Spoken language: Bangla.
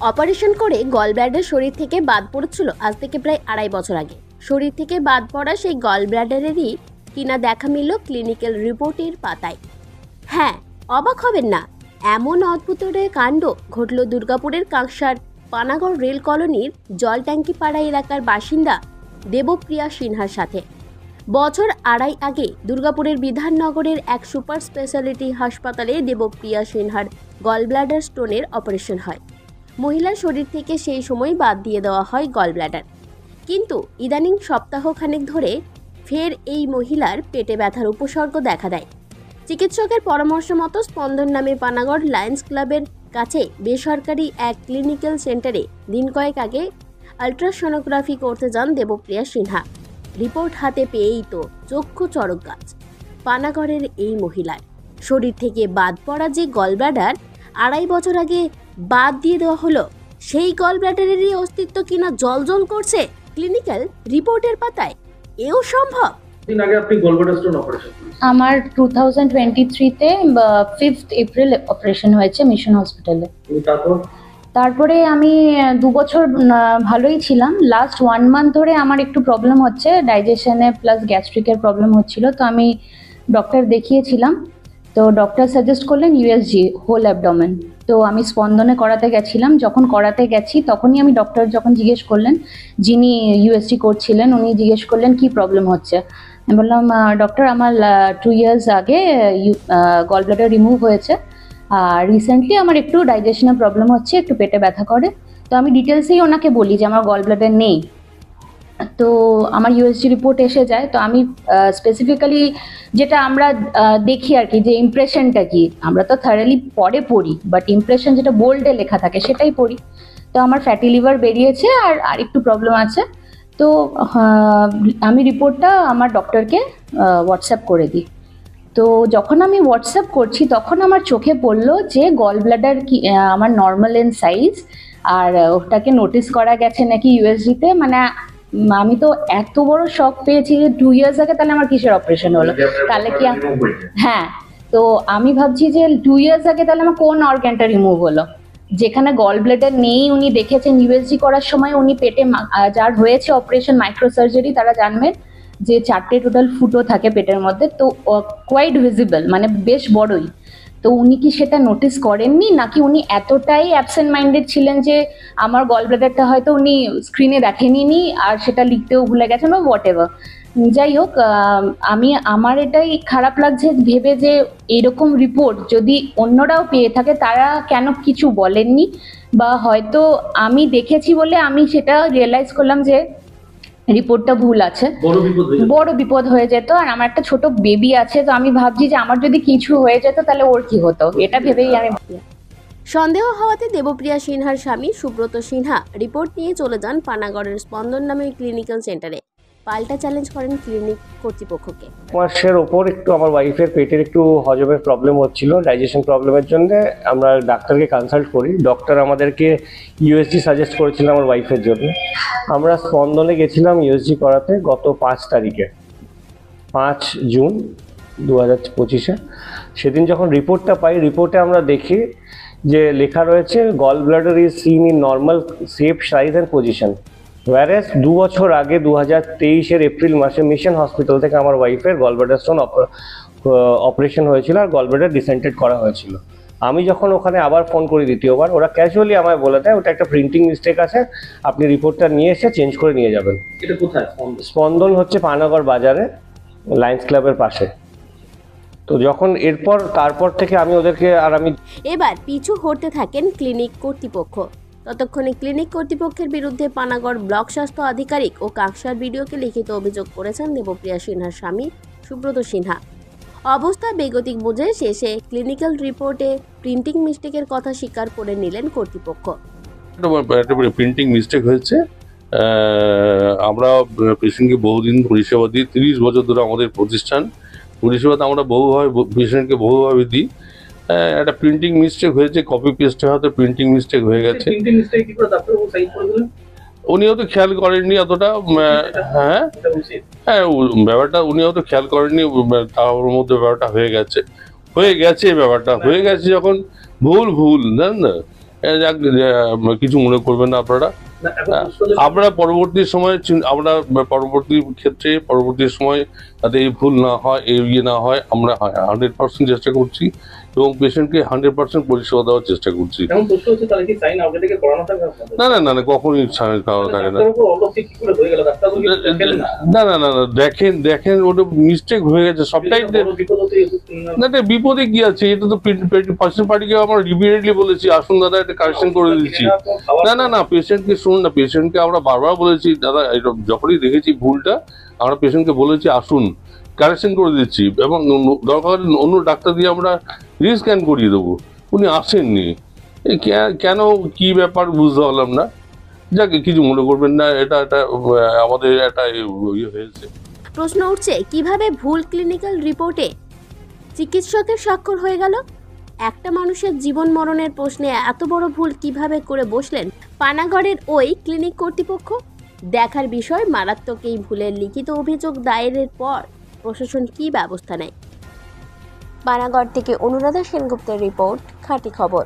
অপারেশন করে গলব্লাডার শরীর থেকে বাদ পড়েছিল আজ থেকে প্রায় 2.5 বছর আগে। শরীর থেকে বাদ পড়া সেই গলব্লাডারেরই কিনা দেখা মিলল ক্লিনিক্যাল রিপোর্টের পাতায়। হ্যাঁ, অবাক হবেন না, এমন অদ্ভুত কাণ্ড ঘটল দুর্গাপুরের কাঁকসার পানাগড় রেল কলোনির জলট্যাঙ্কিপাড়া এলাকার বাসিন্দা দেবপ্রিয়া সিনহার সাথে। বছর 2.5 আগে দুর্গাপুরের বিধাননগরের এক সুপার স্পেশালিটি হাসপাতালে দেবপ্রিয়া সিনহার গলব্লাডার স্টোনের অপারেশন হয়। মহিলার শরীর থেকে সেই সময় বাদ দিয়ে দেওয়া হয় গলব্লাডার। কিন্তু ইদানিং সপ্তাহখানেক ধরে ফের এই মহিলার পেটে ব্যথার উপসর্গ দেখা দেয়। চিকিৎসকের পরামর্শ মতো স্পন্দন নামে পানাগড় লায়ন্স ক্লাবের কাছে বেসরকারি এক ক্লিনিক্যাল সেন্টারে দিন কয়েক আগে আলট্রাসোনোগ্রাফি করতে যান দেবপ্রিয়া সিনহা। রিপোর্ট হাতে পেয়েই তো চক্ষু চড়ক গাছ। পানাগড়ের এই মহিলার শরীর থেকে বাদ পড়া যে গলব্লাডার 2.5 বছর আগে বাদ দিয়ে দেওয়া হলো, সেই গলব্লাডারেরই অস্তিত্ব কিনা জলজল করছে ক্লিনিক্যাল রিপোর্টের পাতায়। এও সম্ভব? দিন আগে আপনি গলব্লাডার স্টোন অপারেশন করেছেন। আমার 2023 তে 5th এপ্রিল অপারেশন হয়েছে মিশন হসপিটালে। তারপরে আমি 2 বছর ভালোই ছিলাম। লাস্ট 1 মান্থ ধরে আমার একটু প্রবলেম হচ্ছে, ডাইজেশনে প্লাস গ্যাস্ট্রিকের প্রবলেম হচ্ছিল। তো আমি ডক্টর দেখিয়েছিলাম, তো ডক্টর সাজেস্ট করলেন ইউএসজি হোল অ্যাবডোমেন। তো আমি স্পন্দনে করাতে গেছিলাম। যখন করাতে গেছি তখনই আমি ডক্টর যখন জিজ্ঞেস করলেন, যিনি ইউএসজি করছিলেন উনি জিজ্ঞেস করলেন কি প্রবলেম হচ্ছে। আমি বললাম ডক্টর আমার 2 ইয়ার্স আগে গলব্লাডার রিমুভ হয়েছে, আর রিসেন্টলি আমার একটু ডাইজেশনের প্রবলেম হচ্ছে, একটু পেটে ব্যথা করে। তো আমি ডিটেলসেই ওনাকে বলি যে আমার গলব্লাডার নেই। তো আমার ইউএসজি রিপোর্ট এসে যায়। তো আমি স্পেসিফিক্যালি যেটা আমরা দেখি আর কি, যে ইমপ্রেশনটা কি, আমরা তো থারালি পরে পড়ি, বাট ইমপ্রেশন যেটা বোল্ডে লেখা থাকে সেটাই পড়ি। তো আমার ফ্যাটি লিভার বেরিয়েছে আর একটু প্রবলেম আছে। তো আমি রিপোর্টটা আমার ডক্টরকে হোয়াটসঅ্যাপ করে দিই। তো যখন আমি হোয়াটসঅ্যাপ করছি তখন আমার চোখে পড়লো যে গলব্লাডার কি আমার নর্মাল ইন সাইজ, আর ওটাকে নোটিস করা গেছে নাকি ইউএসজিতে। মানে আমি তো এত বড় শক পেয়েছি যে 2 ইয়ার্স আগে তাহলে আমার কিসের অপারেশন হলো, তাহলে কি হ্যাঁ। তো আমি ভাবছি যে 2 ইয়ার্স আগে তাহলে আমার কোন অর্গানটা রিমুভ হলো, যেখানে গলব্লাডার নেই। উনি দেখেছেন ইউএসজি করার সময়, উনি পেটে যার হয়েছে অপারেশন মাইক্রো সার্জারি তারা জানবেন যে 4টে টোটাল ফুটো থাকে পেটের মধ্যে, তো কোয়াইট ভিজিবল, মানে বেশ বড়ই। তো উনি কি সেটা নোটিস করেননি, নাকি উনি এতটাই অ্যাবসেন্ট মাইন্ডেড ছিলেন যে আমার গলব্লাডারটা হয়তো উনি স্ক্রিনে দেখেনি আর সেটা লিখতেও ভুলে গেছেন বা হোয়াট এভার। যাই হোক, আমার এটাই খারাপ লাগছে ভেবে যে এরকম রিপোর্ট যদি অন্যরাও পেয়ে থাকে তারা কেন কিছু বলেননি, বা হয়তো আমি দেখেছি বলে আমি সেটা রিয়েলাইজ করলাম যে রিপোর্টটা ভুল আছে, বড় বিপদ হয়ে যেত। আর আমার একটা ছোট বেবি আছে, তো আমি ভাবছি যে আমার যদি কিছু হয়ে যেত তাহলে ওর কি হতো, এটা ভেবেই আমি। সন্দেহ হওয়াতে দেবপ্রিয়া সিনহার স্বামী সুব্রত সিনহা রিপোর্ট নিয়ে চলে যান পানাগড়ের স্পন্দন নামে ক্লিনিক্যাল সেন্টারে। পাল্টা চ্যালেঞ্জ করেন ক্লিনিক কর্তৃপক্ষকে। মাসের ওপর একটু আমার ওয়াইফের পেটের একটু হজমের প্রবলেম হচ্ছিল, ডাইজেশন প্রবলেমের জন্য আমরা ডাক্তারকে কনসাল্ট করি। ডক্টর আমাদেরকে ইউএসজি সাজেস্ট করেছিলেন আমার ওয়াইফের জন্য। আমরা স্পন্দনে গেছিলাম ইউএসজি করাতে গত 5 তারিখে, 5 জুন 2025-এ। সেদিন যখন রিপোর্টটা পাই, রিপোর্টে আমরা দেখি যে লেখা রয়েছে gall bladder is seen in normal shape, size and position. Whereas 2 বছর আগে 2023-এর এপ্রিল মাসে মিশন হসপিটাল থেকে আমার ওয়াইফের গলব্লাডার স্টোন অপারেশন হয়েছিল আর গলব্লাডার ডিসেন্টেড করা হয়েছিল। আমি যখন ওখানে আবার ফোন করি দ্বিতীয়বার, ওরা ক্যাজুয়ালি আমায় বলে দেয় ওটা একটা প্রিন্টিং মিস্টেক আছে, আপনি রিপোর্টটা নিয়ে এসে চেঞ্জ করে নিয়ে যাবেন। এটা কোথায়? স্পন্দন হচ্ছে পানাগড় বাজারে, লায়ন্স ক্লাবের পাশে। তো যখন তারপর থেকে আমি ওদেরকে এবার পিছু হটতে থাকেন ক্লিনিক কর্তৃপক্ষ। ততক্ষণে ক্লিনিক কর্তৃপক্ষের বিরুদ্ধে পানাগড় ব্লক স্বাস্থ্য আধিকারিক ও কাঁকসার বিডিওকে লিখিত অভিযোগ করেছেন দেবপ্রিয়া সিনহার স্বামী সুব্রত সিনহা। অবস্থা বেগতিক বুঝে শেষে ক্লিনিক্যাল রিপোর্টে প্রিন্টিং মিস্টেকের কথা স্বীকার করে নিলেন কর্তৃপক্ষ। প্রিন্টিং মিস্টেক হয়েছে। আমরা পেশেন্টকে বহুদিন পরিষেবা দিই, 30 বছর ধরে আমাদের প্রতিষ্ঠান পরিষেবাতে আমরা পেশেন্টকে বহুভাবে দিই। একটা প্রিন্টিং মিস্টেক হয়েছে, কপি পেস্টে হয়তো প্রিন্টিং মিস্টেক হয়ে গেছে। উনি হয়তো খেয়াল করেননি অতটা। হ্যাঁ, ব্যাপারটা উনি হয়তো খেয়াল করেননি, তার মধ্যে ব্যাপারটা হয়ে গেছে ব্যাপারটা হয়ে গেছে। যখন ভুল জানেন না, যাক, কিছু মনে করবেন না আপনারা। না, এখন বুঝতে আমরা পরবর্তী সময় পরবর্তী সময় যাতে এই ভুল না হয়, এই ইয়ে না হয়, আমরা 100% চেষ্টা করছি এবং পেশেন্টকে 100% পরিষেবা দেওয়ার চেষ্টা করছি। এখন প্রশ্ন হচ্ছে তাহলে কি সাইন আগে থেকে করানো থাকে আপনাদের? না না না না, কখনোই সাইন করা থাকে না। ডাক্তারের উপর অটোপসি কি করে হয়ে গেল? ডাক্তার বলে দেখেন না। না না না না, দেখেন ওটা মিস্টেক হয়ে গেছে সবটাই। এটা বড় বিপদ হতে না না, বিপদে কি আছে? এটা তো পার্সেন্ট পার্টিকে আমরা রিপিটেডলি বলেছি, আসুন দাদা এটা কারেকশন করে দিচ্ছি। না না না, পেশেন্টকে শুনুন না, পেশেন্টকে আমরা বারবার বলেছি দাদা, এটা যখনই দেখেছি ভুলটা আমরা পেশেন্টকে বলেছি আসুন কারেকশন করে দিচ্ছি, এবং দরকার হলে অন্য ডাক্তার দিয়ে আমরা রিস্ক্যান করিয়ে দেবো। উনি আসেননি, কেন কি ব্যাপার বুঝতে পারলাম না। যাকে কিছু মনে করবেন না, এটা আমাদের একটা ইয়ে হয়েছে। প্রশ্ন উঠছে কিভাবে ভুল ক্লিনিক্যাল রিপোর্টে চিকিৎসকের স্বাক্ষর হয়ে গেল। একটা মানুষের জীবন মরণের প্রশ্নে এত বড় ভুল কিভাবে করে বসলেন পানাগড়ের ওই ক্লিনিক কর্তৃপক্ষ। দেখার বিষয়, মারাত্মক এই ভুলের লিখিত অভিযোগ দায়েরের পর প্রশাসন কী ব্যবস্থা নেয়। পানাগড় থেকে অনুরাধা সেনগুপ্তের রিপোর্ট, খাঁটি খবর।